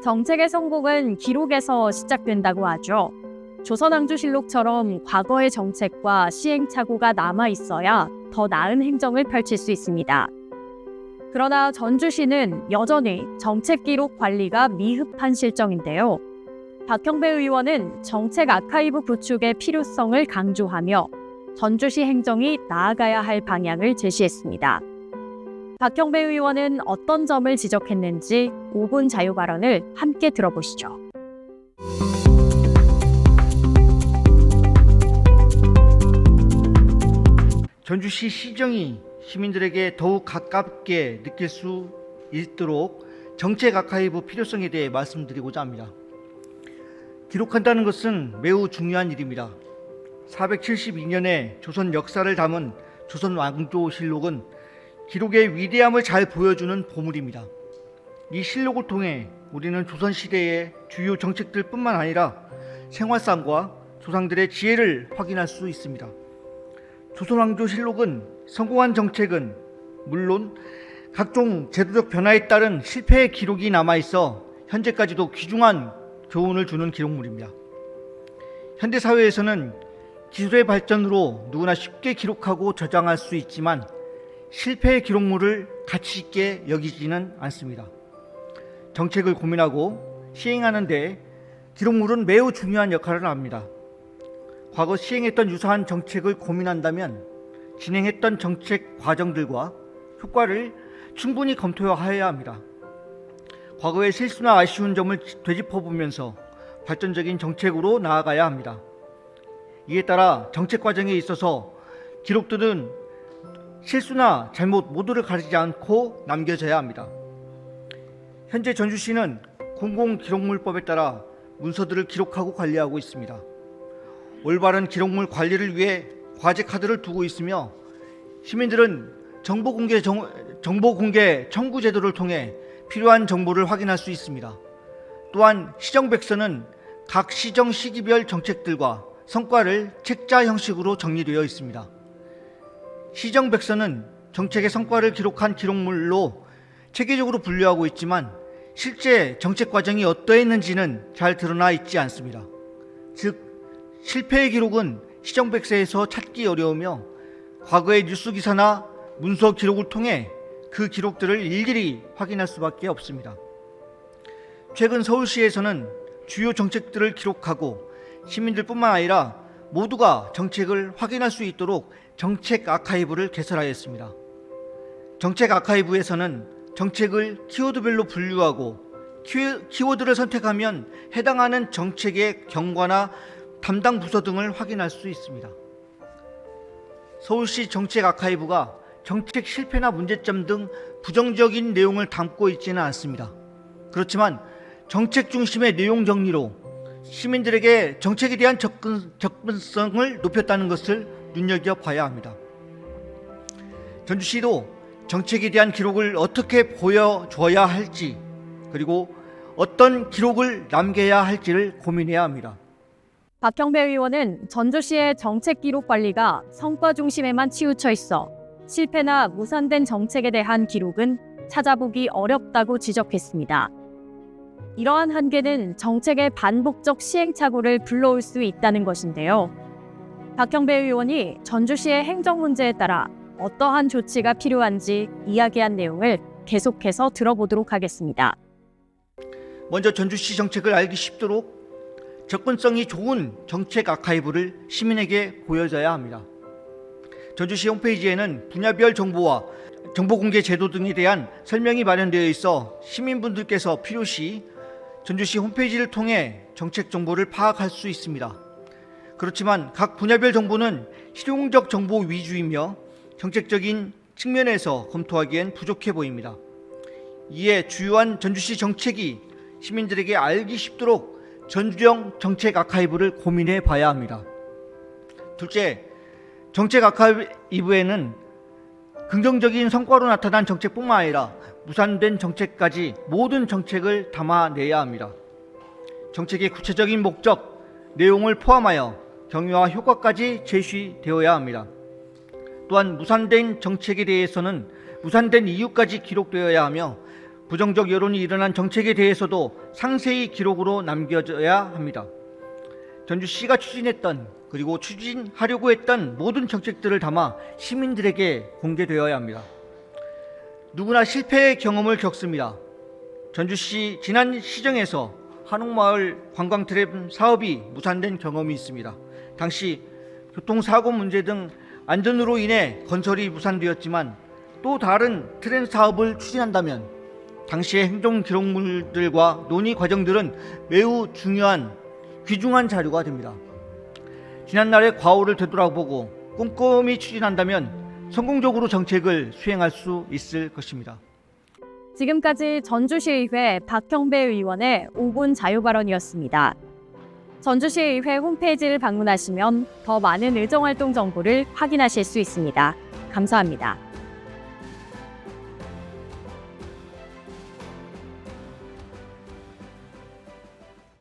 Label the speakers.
Speaker 1: 정책의 성공은 기록에서 시작된다고 하죠. 조선왕조실록처럼 과거의 정책과 시행착오가 남아있어야 더 나은 행정을 펼칠 수 있습니다. 그러나 전주시는 여전히 정책기록 관리가 미흡한 실정인데요. 박형배 의원은 정책 아카이브 구축의 필요성을 강조하며 전주시 행정이 나아가야 할 방향을 제시했습니다. 박형배 의원은 어떤 점을 지적했는지 5분 자유 발언을 함께 들어보시죠.
Speaker 2: 전주시 시정이 시민들에게 더욱 가깝게 느낄 수 있도록 정책 아카이브 필요성에 대해 말씀드리고자 합니다. 기록한다는 것은 매우 중요한 일입니다. 472년의 조선 역사를 담은 조선 왕조실록은 기록의 위대함을 잘 보여주는 보물입니다. 이 실록을 통해 우리는 조선시대의 주요 정책들뿐만 아니라 생활상과 조상들의 지혜를 확인할 수 있습니다. 조선왕조실록은 성공한 정책은 물론 각종 제도적 변화에 따른 실패의 기록이 남아있어 현재까지도 귀중한 교훈을 주는 기록물입니다. 현대사회에서는 기술의 발전으로 누구나 쉽게 기록하고 저장할 수 있지만 실패의 기록물을 가치 있게 여기지는 않습니다. 정책을 고민하고 시행하는 데 기록물은 매우 중요한 역할을 합니다. 과거 시행했던 유사한 정책을 고민한다면 진행했던 정책 과정들과 효과를 충분히 검토해야 합니다. 과거의 실수나 아쉬운 점을 되짚어보면서 발전적인 정책으로 나아가야 합니다. 이에 따라 정책 과정에 있어서 기록들은 실수나 잘못 모두를 가리지 않고 남겨져야 합니다. 현재 전주시는 공공기록물법에 따라 문서들을 기록하고 관리하고 있습니다. 올바른 기록물 관리를 위해 과제 카드를 두고 있으며 시민들은 정보공개 청구 제도를 통해 필요한 정보를 확인할 수 있습니다. 또한 시정백서는 각 시정 시기별 정책들과 성과를 책자 형식으로 정리되어 있습니다. 시정백서는 정책의 성과를 기록한 기록물로 체계적으로 분류하고 있지만 실제 정책 과정이 어떠했는지는 잘 드러나 있지 않습니다. 즉 실패의 기록은 시정백서에서 찾기 어려우며 과거의 뉴스 기사나 문서 기록을 통해 그 기록들을 일일이 확인할 수밖에 없습니다. 최근 서울시에서는 주요 정책들을 기록하고 시민들뿐만 아니라 모두가 정책을 확인할 수 있도록 정책 아카이브를 개설하였습니다. 정책 아카이브에서는 정책을 키워드별로 분류하고 키워드를 선택하면 해당하는 정책의 경과나 담당 부서 등을 확인할 수 있습니다. 서울시 정책 아카이브가 정책 실패나 문제점 등 부정적인 내용을 담고 있지는 않습니다. 그렇지만 정책 중심의 내용 정리로 시민들에게 정책에 대한 접근성을 높였다는 것을 눈여겨봐야 합니다. 전주시도 정책에 대한 기록을 어떻게 보여줘야 할지 그리고 어떤 기록을 남겨야 할지를 고민해야 합니다.
Speaker 1: 박형배 의원은 전주시의 정책 기록 관리가 성과 중심에만 치우쳐 있어 실패나 무산된 정책에 대한 기록은 찾아보기 어렵다고 지적했습니다. 이러한 한계는 정책의 반복적 시행착오를 불러올 수 있다는 것인데요. 박형배 의원이 전주시의 행정 문제에 따라 어떠한 조치가 필요한지 이야기한 내용을 계속해서 들어보도록 하겠습니다.
Speaker 2: 먼저 전주시 정책을 알기 쉽도록 접근성이 좋은 정책 아카이브를 시민에게 보여줘야 합니다. 전주시 홈페이지에는 분야별 정보와 정보공개 제도 등에 대한 설명이 마련되어 있어 시민분들께서 필요시 전주시 홈페이지를 통해 정책 정보를 파악할 수 있습니다. 그렇지만 각 분야별 정보는 실용적 정보 위주이며 정책적인 측면에서 검토하기엔 부족해 보입니다. 이에 주요한 전주시 정책이 시민들에게 알기 쉽도록 전주형 정책 아카이브를 고민해 봐야 합니다. 둘째, 정책 아카이브에는 긍정적인 성과로 나타난 정책뿐만 아니라 무산된 정책까지 모든 정책을 담아내야 합니다. 정책의 구체적인 목적, 내용을 포함하여 경위와 효과까지 제시되어야 합니다. 또한 무산된 정책에 대해서는 무산된 이유까지 기록되어야 하며 부정적 여론이 일어난 정책에 대해서도 상세히 기록으로 남겨져야 합니다. 전주시가 추진했던 그리고 추진하려고 했던 모든 정책들을 담아 시민들에게 공개되어야 합니다. 누구나 실패의 경험을 겪습니다. 전주시 지난 시정에서 한옥마을 관광 트램 사업이 무산된 경험이 있습니다. 당시 교통사고 문제 등 안전으로 인해 건설이 무산되었지만 또 다른 트램 사업을 추진한다면 당시의 행정 기록물들과 논의 과정들은 매우 중요한 귀중한 자료가 됩니다. 지난날의 과오를 되돌아보고 꼼꼼히 추진한다면 성공적으로 정책을 수행할 수 있을 것입니다.
Speaker 1: 지금까지 전주시의회 박형배 의원의 5분 자유발언이었습니다. 전주시의회 홈페이지를 방문하시면 더 많은 의정활동 정보를 확인하실 수 있습니다. 감사합니다.